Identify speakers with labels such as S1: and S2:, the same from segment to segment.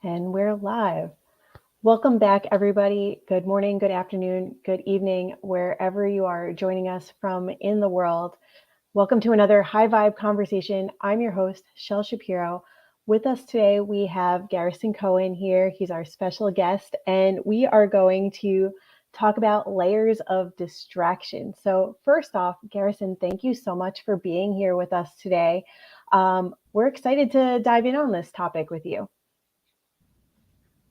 S1: And we're live. Welcome back, everybody. Good morning, good afternoon, good evening, wherever you are joining us from in the world. Welcome to another high vibe conversation. I'm your host, 𝗀𝘁cie 𝗿𝘆. With us today, we have Garrison Cohen here. He's our special guest, and we are going to talk about layers of distraction. So first off, Garrison, thank you so much for being here with us today. We're excited to dive in on this topic with you.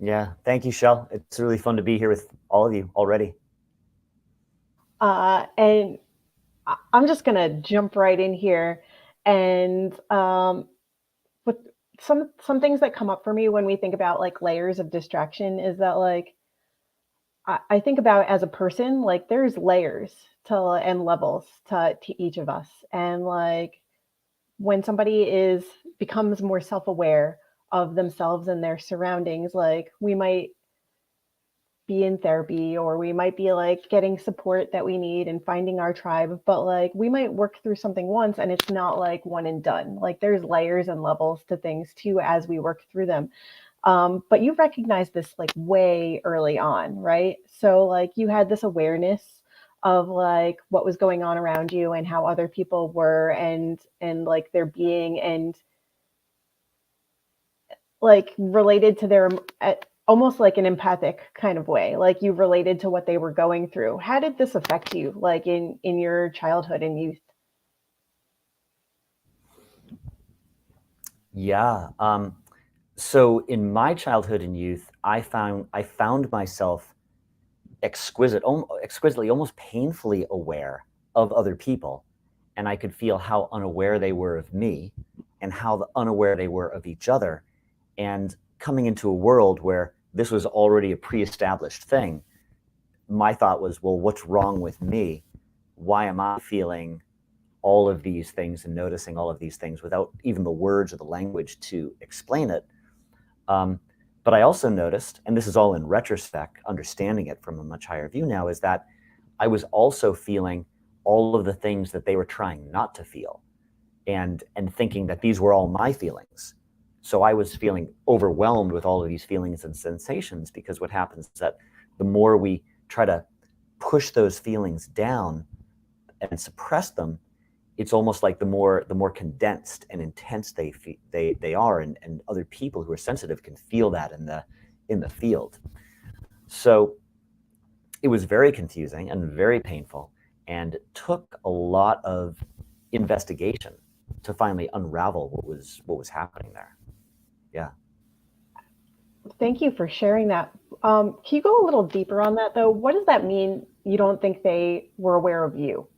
S2: Yeah, thank you, 𝗀. It's really fun to be here with all of you already.
S1: And I'm just going to jump right in here. And with some things that come up for me when we think about like layers of distraction is that like I think about as a person, like there's layers to and levels to each of us. And like when somebody becomes more self-aware of themselves and their surroundings, like we might be in therapy or we might be like getting support that we need and finding our tribe, but like we might work through something once and it's not like one and done. Like there's layers and levels to things too as we work through them. But you recognize this like way early on, right? So like you had this awareness of like what was going on around you and how other people were and like their being and like related to their almost like an empathic kind of way, like you related to what they were going through. How did this affect you like in your childhood and youth?
S2: Yeah. So in my childhood and youth, I found myself exquisitely, almost painfully aware of other people, and I could feel how unaware they were of me, and how unaware they were of each other. And coming into a world where this was already a pre-established thing, my thought was, well, what's wrong with me? Why am I feeling all of these things and noticing all of these things without even the words or the language to explain it? But I also noticed, and this is all in retrospect, understanding it from a much higher view now, is that I was also feeling all of the things that they were trying not to feel, and thinking that these were all my feelings. So I was feeling overwhelmed with all of these feelings and sensations, because what happens is that the more we try to push those feelings down and suppress them, it's almost like the more condensed and intense they are, and other people who are sensitive can feel that in the field. So it was very confusing and very painful, and it took a lot of investigation to finally unravel what was happening there. Yeah.
S1: Thank you for sharing that. Can you go a little deeper on that though? What does that mean? You don't think they were aware of you?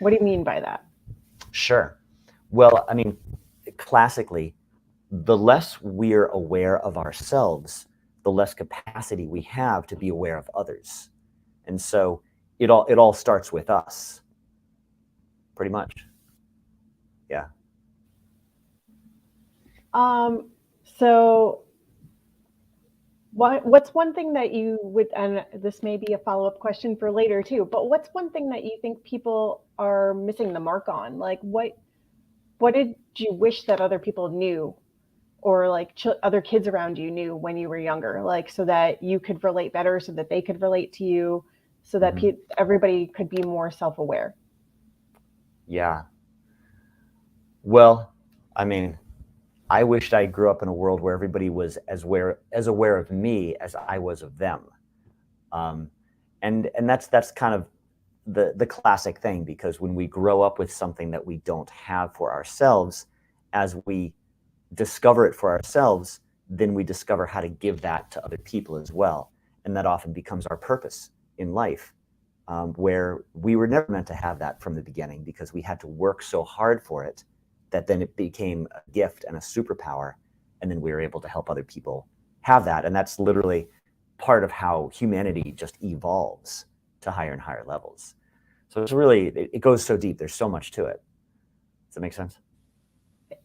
S1: What do you mean by that?
S2: Sure. Well, I mean, classically, the less we're aware of ourselves, the less capacity we have to be aware of others. And so it all starts with us, pretty much. Yeah.
S1: So what's one thing that you would, and this may be a follow-up question for later too, but what's one thing that you think people are missing the mark on? Like what did you wish that other people knew or like other kids around you knew when you were younger, like so that you could relate better, so that they could relate to you, so that everybody could be more self-aware?
S2: Yeah. Well, I mean, I wished I grew up in a world where everybody was as aware of me as I was of them. Um, and that's kind of the classic thing, because when we grow up with something that we don't have for ourselves, as we discover it for ourselves, then we discover how to give that to other people as well. And that often becomes our purpose in life, where we were never meant to have that from the beginning, because we had to work so hard for it that then it became a gift and a superpower. And then we were able to help other people have that. And that's literally part of how humanity just evolves to higher and higher levels. So it's really, it goes so deep. There's so much to it. Does that make sense?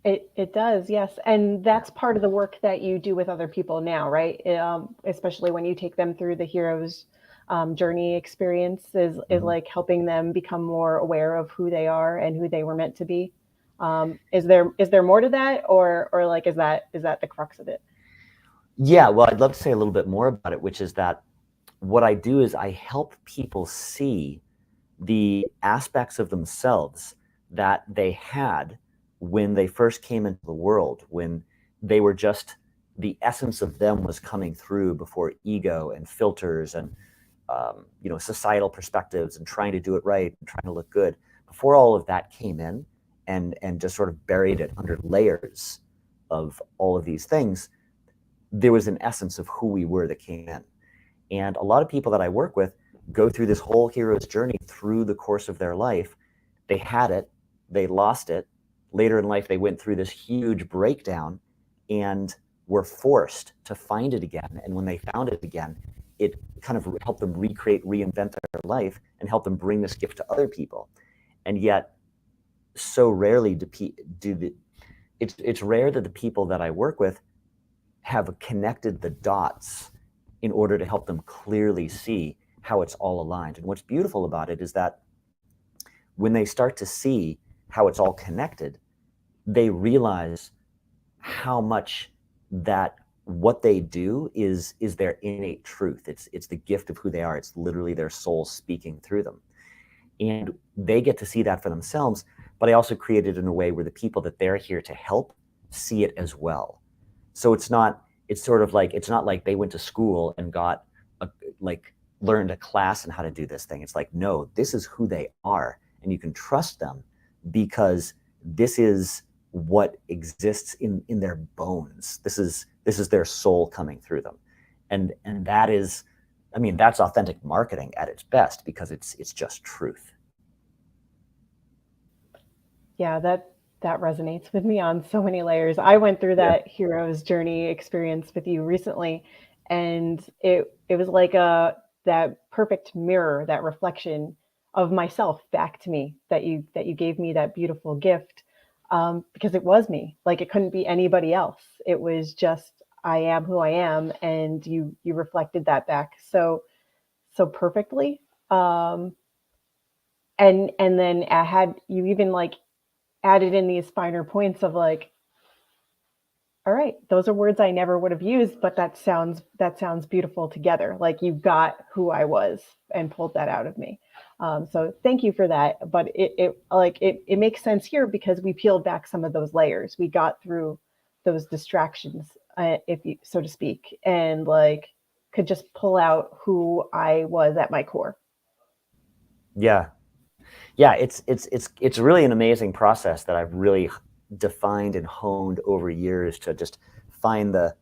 S1: It does, yes. And that's part of the work that you do with other people now, right? Especially when you take them through the hero's journey experience, is like helping them become more aware of who they are and who they were meant to be. Is there more to that, or like is that the crux of it?
S2: Yeah, well, I'd love to say a little bit more about it, which is that what I do is I help people see the aspects of themselves that they had when they first came into the world, when they were just, the essence of them was coming through before ego and filters and societal perspectives and trying to do it right and trying to look good. Before all of that came in and just sort of buried it under layers of all of these things, there was an essence of who we were that came in. And a lot of people that I work with go through this whole hero's journey through the course of their life. They had it, they lost it. Later in life, they went through this huge breakdown and were forced to find it again. And when they found it again, it kind of helped them recreate, reinvent their life and help them bring this gift to other people. And yet, so rarely it's rare that the people that I work with have connected the dots in order to help them clearly see how it's all aligned. And what's beautiful about it is that when they start to see how it's all connected, they realize how much that what they do is their innate truth. It's the gift of who they are. It's literally their soul speaking through them. And they get to see that for themselves, but I also create it in a way where the people that they're here to help see it as well. So it's not like they went to school and got learned a class on how to do this thing. It's like, no, this is who they are, and you can trust them because this is what exists in their bones. This is their soul coming through them. And that is, I mean, that's authentic marketing at its best because it's just truth.
S1: Yeah, that resonates with me on so many layers. I went through that hero's journey experience with you recently, and it was like that perfect mirror, that reflection of myself back to me that you gave me that beautiful gift, because it was me. Like, it couldn't be anybody else. It was just, I am who I am, and you reflected that back so perfectly. And then I had you even like added in these finer points of like, all right, those are words I never would have used, but that sounds beautiful together. Like, you got who I was and pulled that out of me. So thank you for that. But it makes sense here because we peeled back some of those layers. We got through those distractions, if you so to speak, and like could just pull out who I was at my core.
S2: Yeah. It's really an amazing process that I've really defined and honed over years to just find the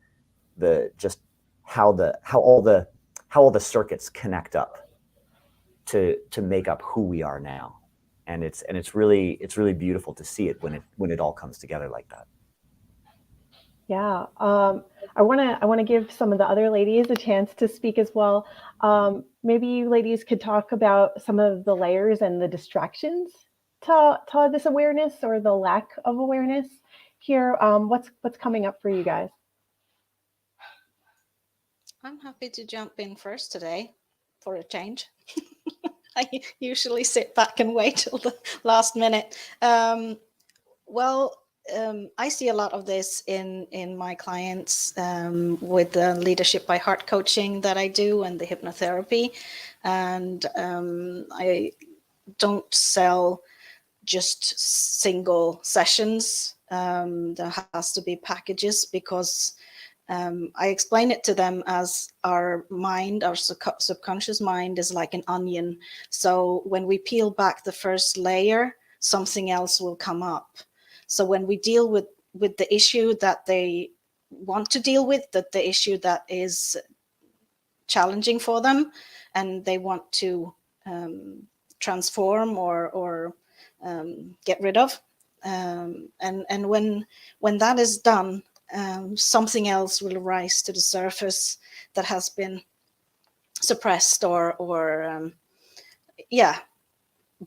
S2: just how all the circuits connect up to make up who we are now. And it's really beautiful to see it when it all comes together like that.
S1: Yeah. I want to give some of the other ladies a chance to speak as well. Maybe you ladies could talk about some of the layers and the distractions to this awareness or the lack of awareness here. What's coming up for you guys?
S3: I'm happy to jump in first today for a change. I usually sit back and wait till the last minute. I see a lot of this in my clients with the leadership by heart coaching that I do and the hypnotherapy. And I don't sell just single sessions. There has to be packages because I explain it to them as our mind, our subconscious mind is like an onion. So when we peel back the first layer, something else will come up. So when we deal with the issue that they want to deal with, the issue that is challenging for them, and they want to transform or get rid of, and when that is done, something else will rise to the surface that has been suppressed or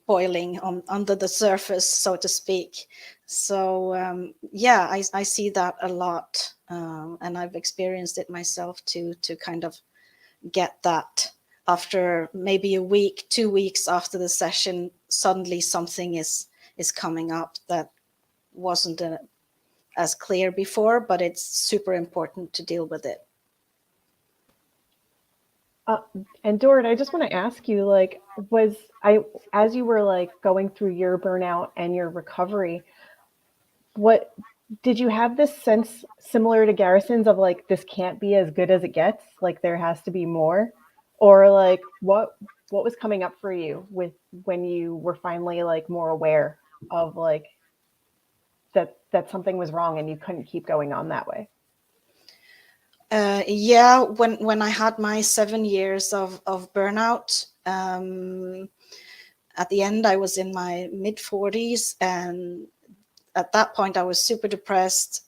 S3: boiling under the surface, so to speak. So I see that a lot, and I've experienced it myself to kind of get that after maybe a week, 2 weeks after the session, suddenly something is coming up that wasn't as clear before, but it's super important to deal with it.
S1: And Dorit, I just want to ask you, like, as you were like going through your burnout and your recovery, what did you have this sense similar to Garrison's of like, this can't be as good as it gets, like there has to be more? Or like what was coming up for you with when you were finally like more aware of like that something was wrong and you couldn't keep going on that way?
S3: Yeah, when I had my 7 years of burnout, at the end I was in my mid 40s, and at that point I was super depressed.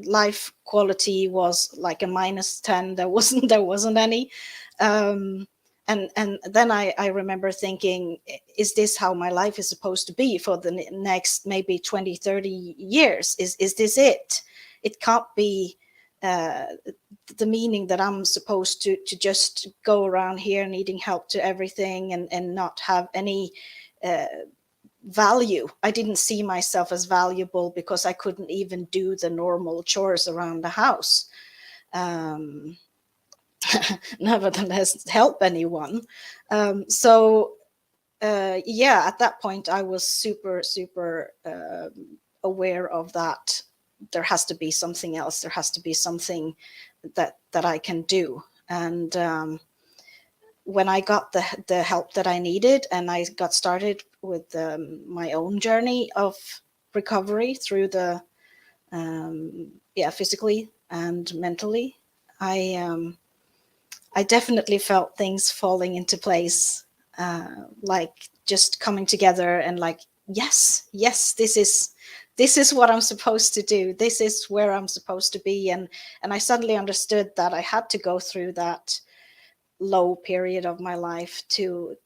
S3: Life quality was like a -10. There wasn't any. And then I remember thinking, is this how my life is supposed to be for the next maybe 20, 30 years? Is this it? It can't be the meaning that I'm supposed to just go around here needing help to everything and not have any value. I didn't see myself as valuable because I couldn't even do the normal chores around the house. Nevertheless, help anyone. Yeah, at that point I was super aware of that. There has to be something else. There has to be something that I can do. And when I got the help that I needed, and I got started with my own journey of recovery through the physically and mentally, I definitely felt things falling into place, like just coming together and like, yes, this is what I'm supposed to do. This is where I'm supposed to be. And I suddenly understood that I had to go through that low period of my life to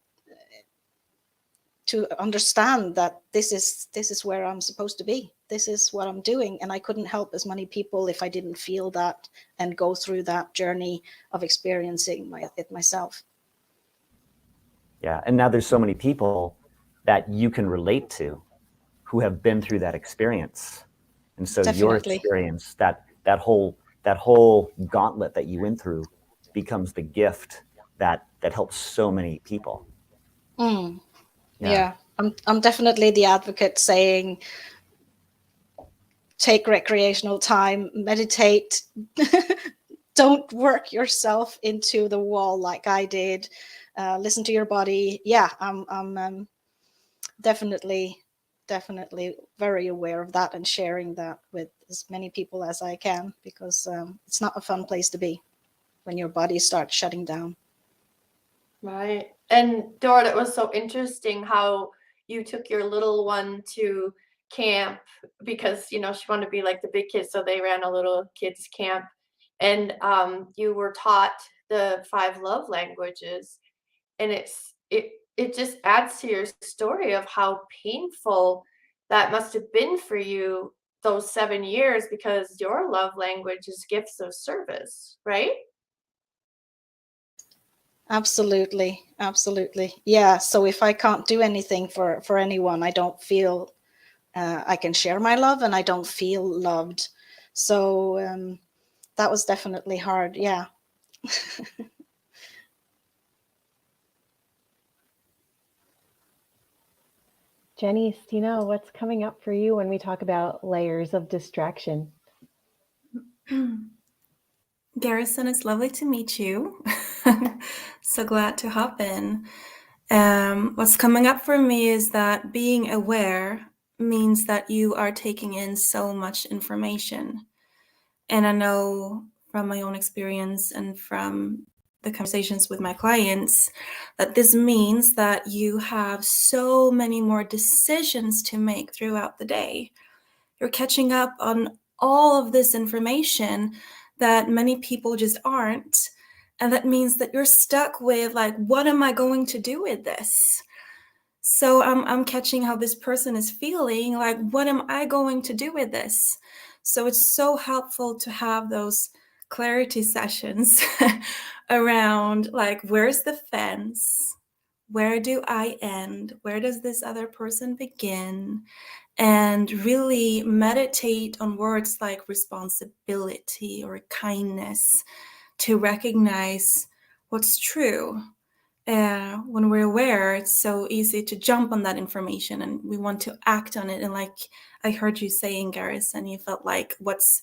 S3: understand that this is where I'm supposed to be. This is what I'm doing. And I couldn't help as many people if I didn't feel that and go through that journey of experiencing it myself.
S2: Yeah, and now there's so many people that you can relate to who have been through that experience. And so
S3: Definitely.
S2: Your experience, that whole gauntlet that you went through becomes the gift that helps so many people.
S3: Yeah. I'm definitely the advocate saying, take recreational time, meditate, don't work yourself into the wall like I did. Listen to your body. Yeah, I'm definitely very aware of that and sharing that with as many people as I can, because it's not a fun place to be when your body starts shutting down.
S4: Right. And Dorit, it was so interesting how you took your little one to camp because, she wanted to be like the big kids. So they ran a little kids camp, and you were taught the 5 love languages. And it just adds to your story of how painful that must have been for you those 7 years, because your love language is gifts of service, right?
S3: Absolutely. Yeah. So if I can't do anything for anyone, I don't feel I can share my love, and I don't feel loved. So that was definitely hard. Yeah.
S1: Jenny, Stina, what's coming up for you when we talk about layers of distraction?
S5: Garrison, it's lovely to meet you. So glad to hop in. What's coming up for me is that being aware means that you are taking in so much information. And I know from my own experience and from the conversations with my clients that this means that you have so many more decisions to make throughout the day. You're catching up on all of this information that many people just aren't. And that means that you're stuck with like, what am I going to do with this? So I'm catching how this person is feeling, like, what am I going to do with this? So it's so helpful to have those clarity sessions around like, where's the fence? Where do I end? Where does this other person begin? And really meditate on words like responsibility or kindness to recognize what's true. When we're aware, it's so easy to jump on that information and we want to act on it. And like I heard you saying, Garrison, you felt like what's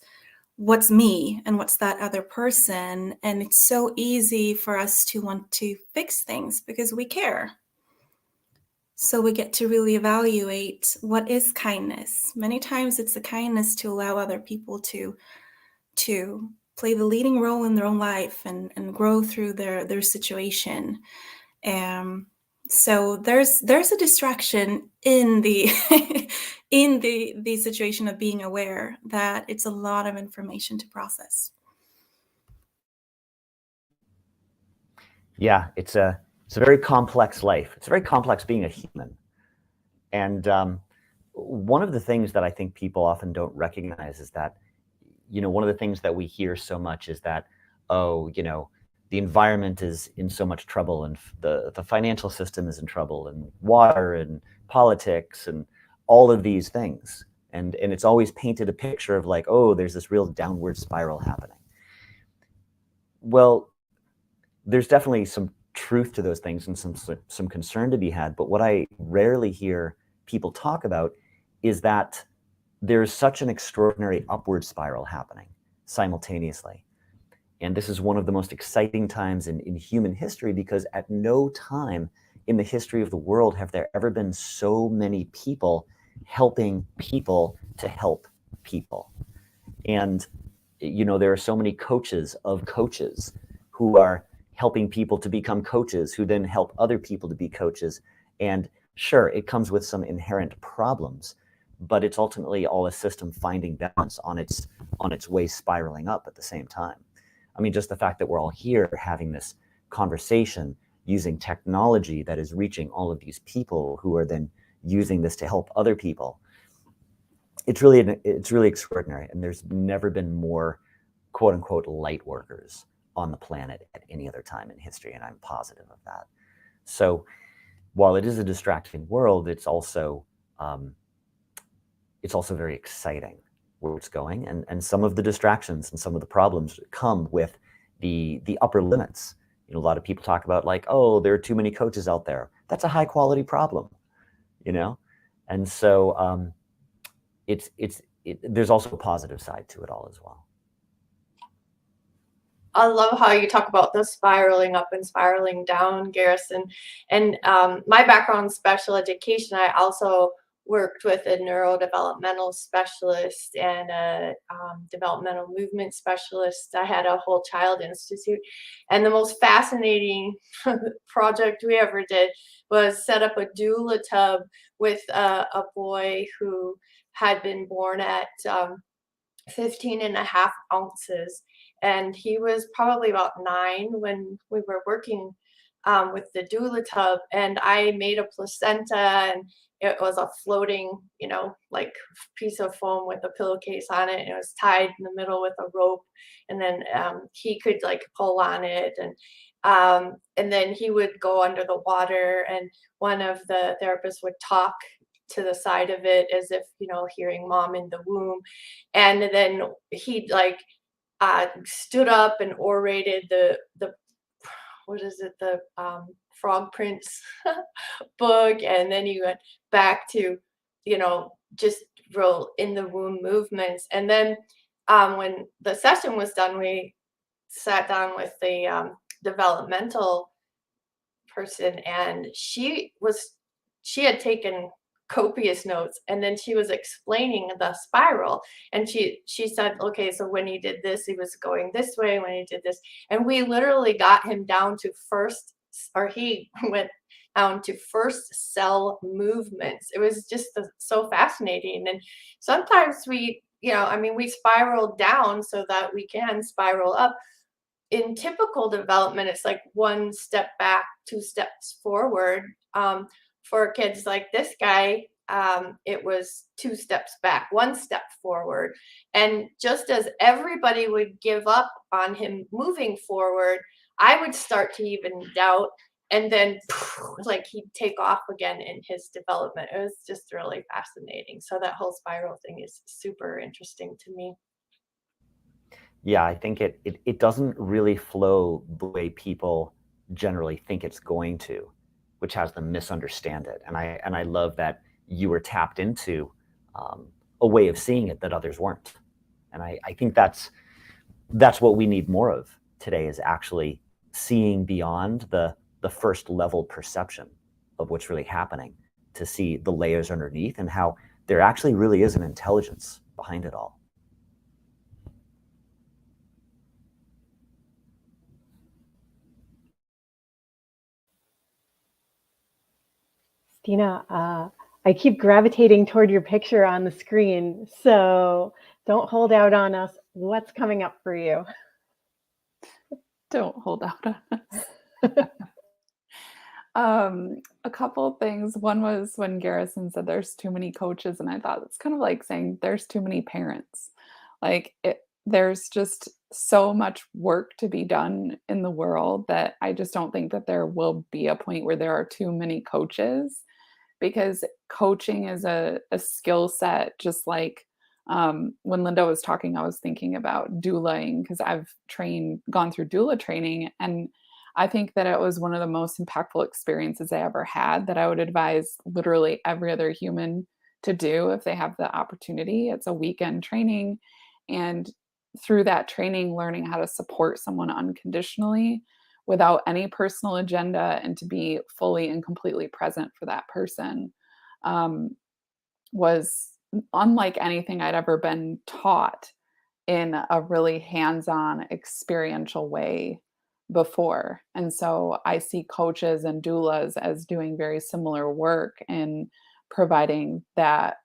S5: me and what's that other person? And it's so easy for us to want to fix things because we care. So we get to really evaluate what is kindness. Many times it's a kindness to allow other people to play the leading role in their own life and grow through their situation. So there's a distraction in the in the situation of being aware that it's a lot of information to process.
S2: Yeah, it's a very complex life. It's very complex being a human. And one of the things that I think people often don't recognize is that, one of the things that we hear so much is that, oh, the environment is in so much trouble, and the financial system is in trouble, and water and politics and all of these things. And it's always painted a picture of like, oh, there's this real downward spiral happening. Well, there's definitely some truth to those things and some concern to be had. But what I rarely hear people talk about is that there's such an extraordinary upward spiral happening simultaneously. And this is one of the most exciting times in human history, because at no time in the history of the world have there ever been so many people helping people to help people. And, there are so many coaches of coaches who are helping people to become coaches, who then help other people to be coaches. And sure, it comes with some inherent problems, but it's ultimately all a system finding balance on its way spiraling up at the same time. I mean, just the fact that we're all here having this conversation using technology that is reaching all of these people who are then using this to help other people. It's really extraordinary. And there's never been more quote unquote light workers on the planet at any other time in history. And I'm positive of that. So while it is a distracting world, it's also very exciting where it's going, and some of the distractions and some of the problems come with the upper limits. A lot of people talk about like, oh, there are too many coaches out there. That's a high quality problem, and so there's also a positive side to it all as well.
S4: I love how you talk about the spiraling up and spiraling down, Garrison. And my background in special education, I also worked with a neurodevelopmental specialist and a developmental movement specialist. I had a whole child institute. And the most fascinating project we ever did was set up a doula tub with a boy who had been born at 15.5 ounces. And he was probably about 9 when we were working with the doula tub. And I made a placenta, and it was a floating, like piece of foam with a pillowcase on it. And it was tied in the middle with a rope. And then he could like pull on it. And then he would go under the water, and one of the therapists would talk to the side of it as if, hearing mom in the womb. And then he'd like stood up and orated the what is it, the Frog Prince book, and then he went back to just real in the womb movements. And then when the session was done, we sat down with the developmental person, and she had taken copious notes, and then she was explaining the spiral, and she said, okay, so when he did this, he was going this way, when he did this, and we literally got him down to he went down to first cell movements. It was just so fascinating. And sometimes we spiral down so that we can spiral up. In typical development, it's like 1 step back, 2 steps forward. For kids like this guy, it was 2 steps back, 1 step forward. And just as everybody would give up on him moving forward, I would start to even doubt, and then like he'd take off again in his development. It was just really fascinating. So that whole spiral thing is super interesting to me.
S2: Yeah, I think it doesn't really flow the way people generally think it's going to, which has them misunderstand it. And I love that you were tapped into a way of seeing it that others weren't. And I think that's what we need more of today, is actually seeing beyond the first level perception of what's really happening, to see the layers underneath and how there actually really is an intelligence behind it all.
S1: Stina, I keep gravitating toward your picture on the screen, so don't hold out on us. What's coming up for you?
S6: Don't hold out on us. A couple of things. One was when Garrison said there's too many coaches, and I thought it's kind of like saying there's too many parents. Like there's just so much work to be done in the world that I just don't think that there will be a point where there are too many coaches, because coaching is a skill set. Just like when Linda was talking, I was thinking about doulaing, because I've gone through doula training, and I think that it was one of the most impactful experiences I ever had, that I would advise literally every other human to do if they have the opportunity. It's a weekend training, and through that training, learning how to support someone unconditionally without any personal agenda, and to be fully and completely present for that person, was unlike anything I'd ever been taught in a really hands-on experiential way before. And so I see coaches and doulas as doing very similar work in providing that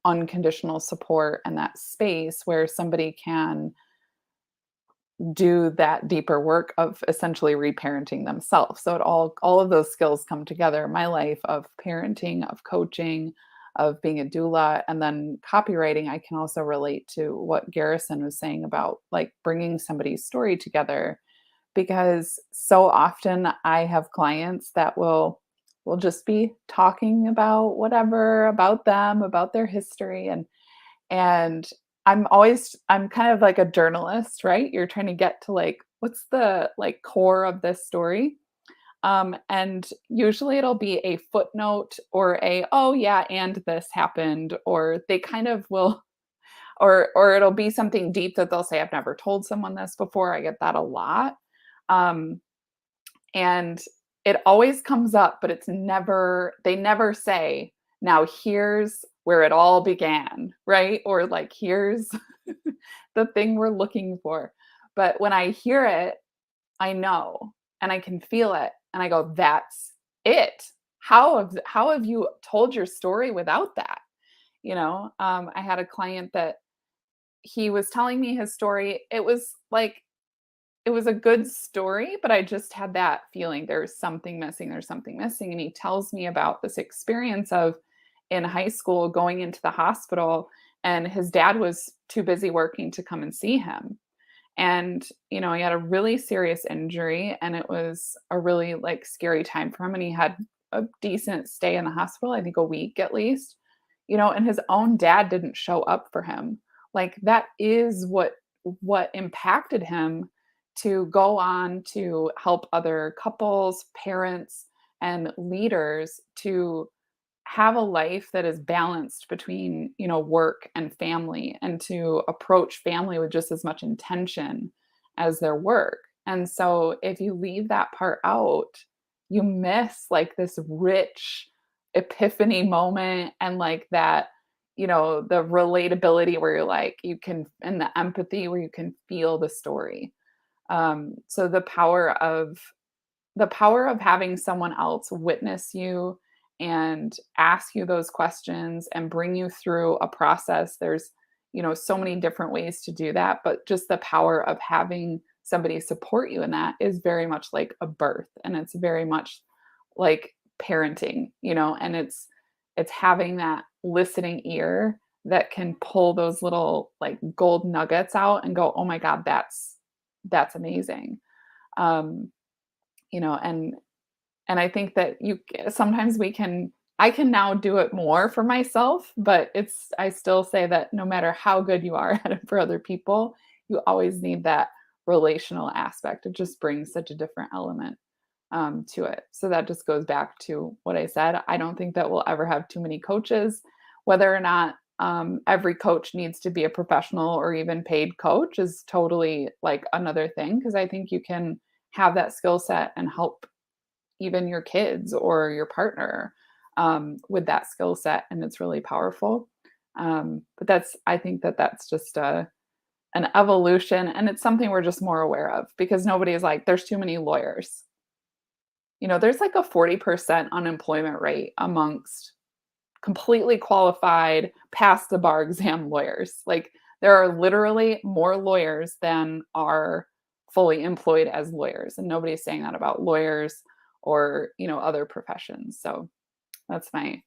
S6: unconditional support and that space where somebody can do that deeper work of essentially reparenting themselves. So all of those skills come together. My life of parenting, of coaching, of being a doula, and then copywriting, I can also relate to what Garrison was saying about like bringing somebody's story together, because so often I have clients that will just be talking about whatever, about them, about their history, and I'm kind of like a journalist, right? You're trying to get to like, what's the like core of this story? And usually it'll be a footnote or oh yeah, and this happened, or they kind of will, or it'll be something deep that they'll say, I've never told someone this before. I get that a lot. And it always comes up, but they never say, now here's where it all began, right? Or like, here's the thing we're looking for. But when I hear it, I know, and I can feel it. And I go, that's it. How have you told your story without that? I had a client that he was telling me his story. It was a good story, but I just had that feeling there's something missing. And he tells me about this experience of in high school going into the hospital, and his dad was too busy working to come and see him. And, he had a really serious injury, and it was a really like scary time for him. And he had a decent stay in the hospital, I think a week at least, and his own dad didn't show up for him. Like that is what impacted him to go on to help other couples, parents, and leaders to have a life that is balanced between, work and family, and to approach family with just as much intention as their work. And so if you leave that part out, you miss like this rich epiphany moment, and like that, the relatability where you're like, and the empathy where you can feel the story. So the power of having someone else witness you and ask you those questions and bring you through a process. There's, so many different ways to do that, but just the power of having somebody support you in that is very much like a birth, and it's very much like parenting, and it's having that listening ear that can pull those little like gold nuggets out and go, oh my God, that's amazing. And I think that sometimes I can now do it more for myself, but I still say that no matter how good you are at it for other people, you always need that relational aspect. It just brings such a different element. to it. So that just goes back to what I said. I don't think that we'll ever have too many coaches. Whether or not every coach needs to be a professional or even paid coach is totally like another thing, because I think you can have that skill set and help even your kids or your partner with that skill set, and it's really powerful. But I think that's just an evolution, and it's something we're just more aware of, because nobody is like, there's too many lawyers. There's like a 40% unemployment rate amongst completely qualified, past the bar exam lawyers. Like, there are literally more lawyers than are fully employed as lawyers, and nobody's saying that about lawyers or other professions. So that's my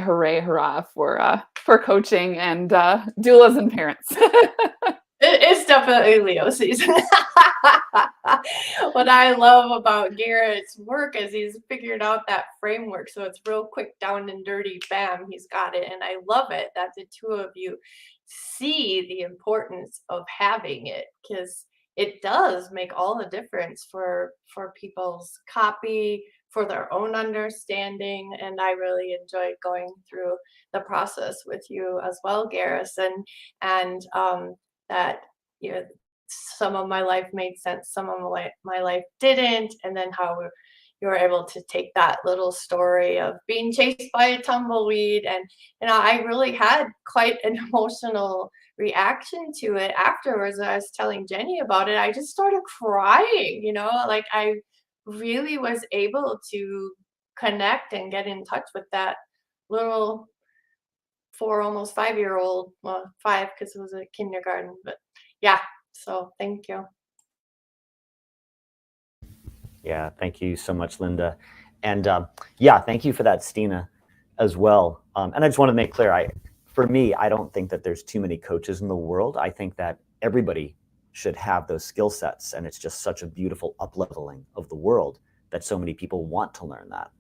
S6: hooray hurrah for coaching and doulas and parents.
S4: It's definitely Leo season. What I love about Garrett's work is he's figured out that framework. So it's real quick, down and dirty, bam, he's got it. And I love it that the two of you see the importance of having it, because it does make all the difference for people's copy, for their own understanding. And I really enjoy going through the process with you as well, Garrison. And that some of my life made sense, some of my life didn't, and then how you were able to take that little story of being chased by a tumbleweed, and I really had quite an emotional reaction to it afterwards. I was telling Jenny about it. I just started crying, like I really was able to connect and get in touch with that little 4, almost 5-year-old, well, 5 because it was a kindergarten, but yeah. So thank you.
S2: Yeah, thank you so much, Linda. And yeah, thank you for that, Stina, as well. And I just want to make clear, for me, I don't think that there's too many coaches in the world. I think that everybody should have those skill sets, and it's just such a beautiful up-leveling of the world that so many people want to learn that.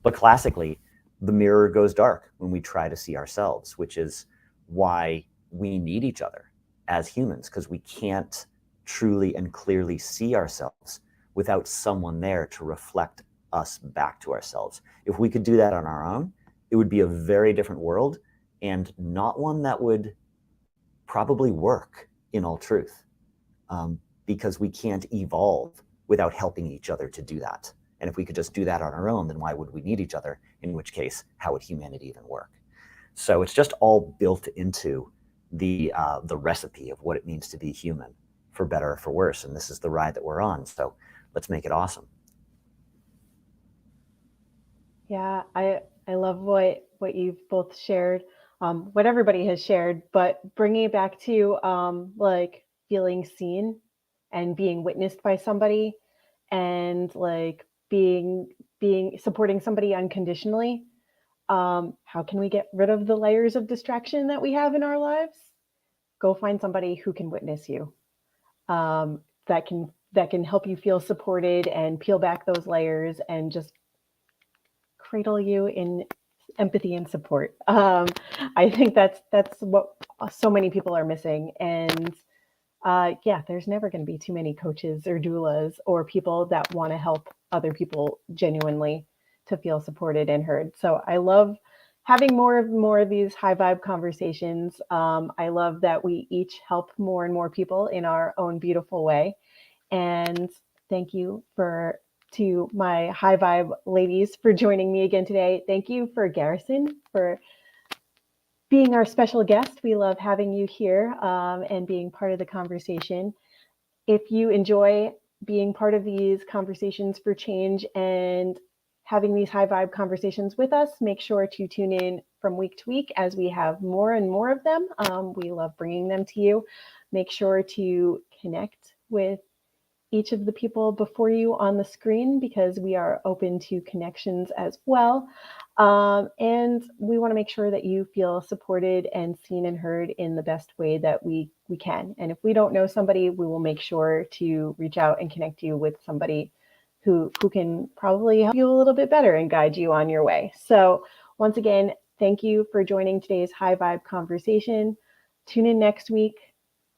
S2: But classically, the mirror goes dark when we try to see ourselves, which is why we need each other as humans, because we can't truly and clearly see ourselves without someone there to reflect us back to ourselves. If we could do that on our own, it would be a very different world, and not one that would probably work in all truth, because we can't evolve without helping each other to do that. And if we could just do that on our own, then why would we need each other? In which case, how would humanity even work? So it's just all built into the recipe of what it means to be human, for better or for worse. And this is the ride that we're on. So let's make it awesome.
S1: Yeah, I love what you've both shared, what everybody has shared, but bringing it back to like feeling seen and being witnessed by somebody, and like being supporting somebody unconditionally. How can we get rid of the layers of distraction that we have in our lives? Go find somebody who can witness you, that can help you feel supported and peel back those layers and just cradle you in empathy and support. I think that's what so many people are missing. And yeah, there's never going to be too many coaches or doulas or people that want to help other people genuinely to feel supported and heard. So I love having more of these high vibe conversations. I love that we each help more and more people in our own beautiful way. And thank you to my high vibe ladies for joining me again today. Thank you for Garrison for being our special guest. We love having you here and being part of the conversation. If you enjoy being part of these conversations for change and having these high vibe conversations with us, make sure to tune in from week to week as we have more and more of them. We love bringing them to you. Make sure to connect with each of the people before you on the screen, because we are open to connections as well. And we want to make sure that you feel supported and seen and heard in the best way that we can. And if we don't know somebody, we will make sure to reach out and connect you with somebody who can probably help you a little bit better and guide you on your way. So once again, thank you for joining today's high vibe conversation. Tune in next week.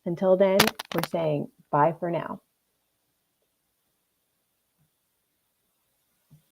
S1: Until then, we're saying bye for now.